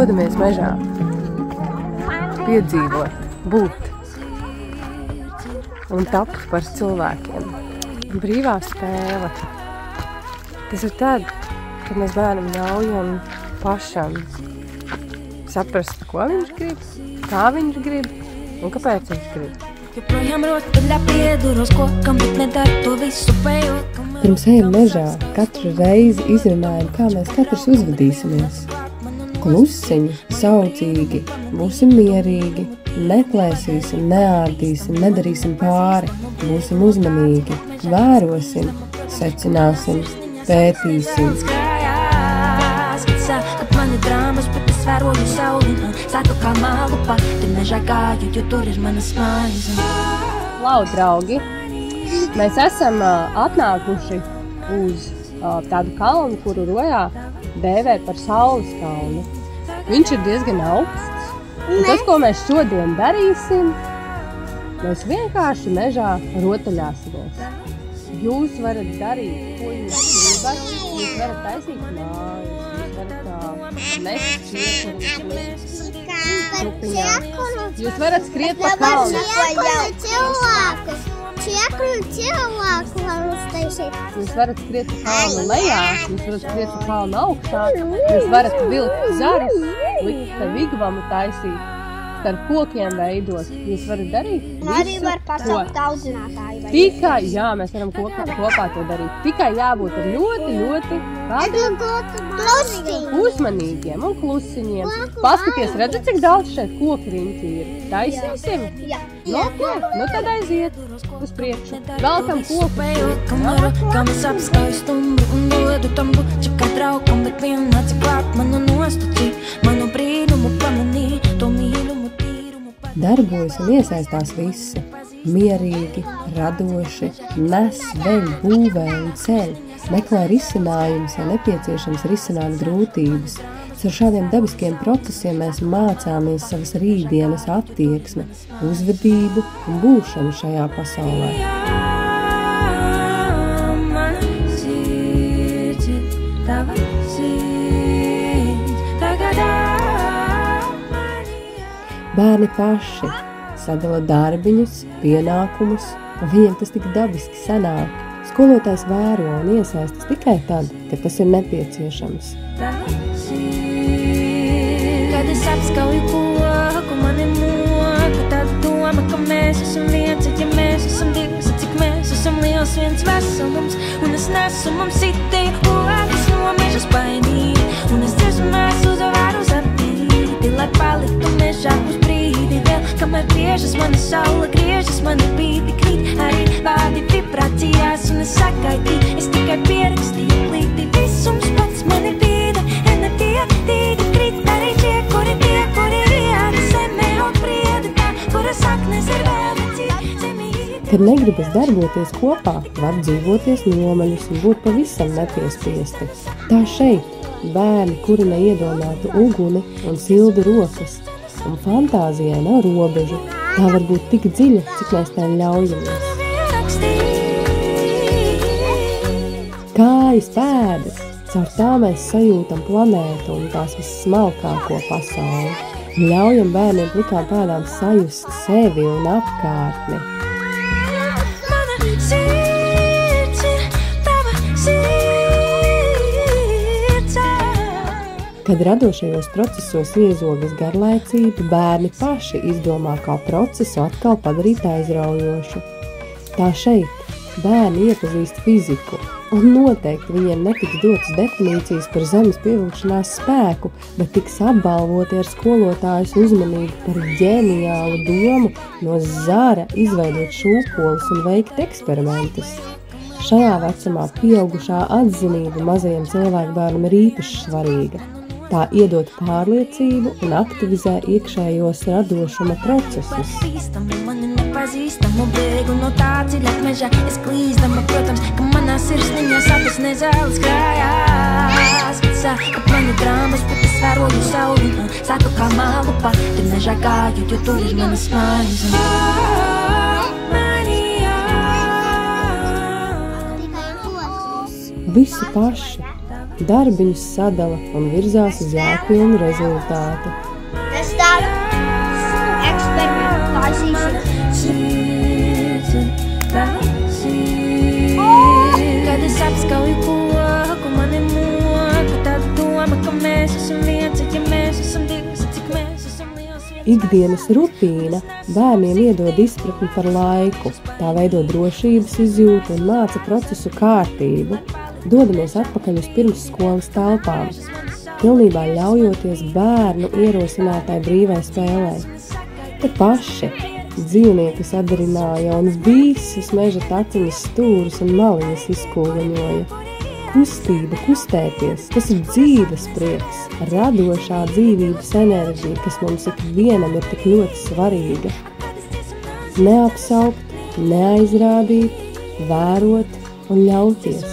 dodamies mežā, piedzīvot, būt un tapt par cilvēkiem. Brīvā spēle. Tas ir tad, kad mēs bērnam ļaujam pašam saprast, ko viņš grib, kā viņš grib un kāpēc viņš grib. Pirms ejam mežā, katru reizi izrunājam, kā mēs katrs uzvedīsimies. Klusiņi, saucīgi, būsim mierīgi, neplēsīsim, neārdīsim, nedarīsim pāri, būsim uzmanīgi, vērosim, secināsim, pētīsim. Vēroju sauli un sāku kā mālu pati mežā gāju, jo tur ir manas mājas. Lau, draugi! Mēs esam atnākuši uz tādu kalnu, kuru Rojā dēvē par Saules kalnu. Viņš ir diezgan augsts. Un tas, ko mēs šodien darīsim, mēs vienkārši mežā rotaļāsimies. Jūs varat darīt, ko jūs gribat. Jūs varat taisīt mājas. Jūs varat skriet pa kalnu. Jūs varat skriet pa kalnu lejā, jūs varat skriet pa kalnu augšā, jūs varat vilkt zarus, likt ar vigvamu taisīt, starp kokiem veidot. Jūs varat darīt visu, arī var pasaukt audzinātāju. Tikai, jā, mēs varam kopā to darīt. Tikai jābūt ar ļoti uzmanīgiem un klusiņiem. Paskaties, redzat, cik daudz šeit koku riņķi ir. Taisīsim? Jā. Nu tad aiziet uz priekšu. Velkam koku. Kamas apskauj stumbu un dodu tambu, čakā traukam, bet vienlāci klāt manu nostaci, manu brīnumu pamanī, to mīlumu tīrumu. Darbojas un iesaistās visi. Mierīgi, radoši, nes, veļ, būvē un ceļ. Meklē risinājumus, ja nepieciešams risināt grūtības. Ar šādiem dabiskiem procesiem mēs mācāmies savas rītdienas attieksmi, uzvedību un būšanu šajā pasaulē. Bērni paši sadala darbiņus, pienākumus, un viņiem tas tik dabiski sanāk. Skolotājs vēro un iesaistas tikai tad, kad tas ir nepieciešams. Kad es apskauju koku, mani moka tāda doma, ka mēs esam viens, ja mēs esam divas, cik mēs esam liels viens veselums, un es nesu mums itēju, okas no meža spainīja, un es dziesmās uzvaru zapīti, lai paliktu mežā uz brīdi vēl, kamēr griežas mana saula, griežas mani bīdi, krīt arī vārdi vibrācijās, un es sagaidīju, es tikai pierakstīju līdī, visums pats mani bīda, enerģija, tīdi, krīt arī tie, kuri rieda, zemē un prieda, kura saknes ir vēl necīt, Kad negribas darboties kopā, var dzīvoties nomaļus un būt pavisam nepiespiesti. Tā šeit bērni kurina iedomātu uguni un silda rokas, un fantāzijai nav robežu. Tā var būt tik dziļa, cik mēs tai ļaujamies. Kājas pēdas, caur tā mēs sajūtam planētu un tās vissmalkāko pasauli. Ļaujam bērniem plikām pēdām sajust sevi un apkārtni. Kad radošajos procesos iezogas garlaicība, bērni paši izdomā, kā procesu atkal padarīt aizraujošu. Tā šeit bērni iepazīst fiziku, un noteikti viņiem netiks dotas definīcijas par zemes pievilkšanās spēku, bet tiks apbalvoti ar skolotājas uzmanību par ģeniālu domu no zara izveidot šūpoles un veikt eksperimentus. Šajā vecumā pieaugušā atzinība mazajam cilvēkbērnam ir īpaši svarīga. Tā iedod pārliecību un aktivizē iekšējos radošuma procesus. Mani nepazīstamu bēgu no tā dziļāk mežā, es klīzdama, protams, ka manā sirsniņā sapes nezēlas krājās. Kad sāka mani drāmas, bet es vēroju sauli un sāku kā mālu pati mežā gāju, jo tur ir manas mājas. Visi paši, darbiņus sadala un virzās uz jēgpilnu rezultātu. Es tādu eksperimentu taisīšu. Kad es apskauju koku, mani moka tāda doma, ka mēs esam viens, ja mēs esam divas, cik mēs esam liels viens. Ikdienas rutīna bērniem iedod izpratni par laiku, tā veido drošības izjūtu un māca procesu kārtību. Dodamies atpakaļ uz pirmsskolas telpām, pilnībā ļaujoties bērnu ierosinātai brīvai spēlē. Te paši dzīvnieki sadarināja un visus meža taciņas stūrus un maliņas izkūleņoja. Kustība, kustēties, tas ir dzīves prieks, radošā dzīvības enerģija, kas mums ikvienam ir tik ļoti svarīga. Neapsaukt, neaizrādīt, vērot un ļauties.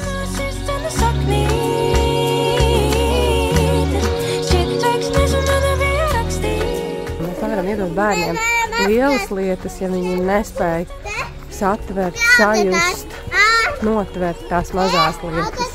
Mēs varam iedot bērniem lielas lietas, ja viņi nespēja satvert, sajust, notvert tās mazās lietas.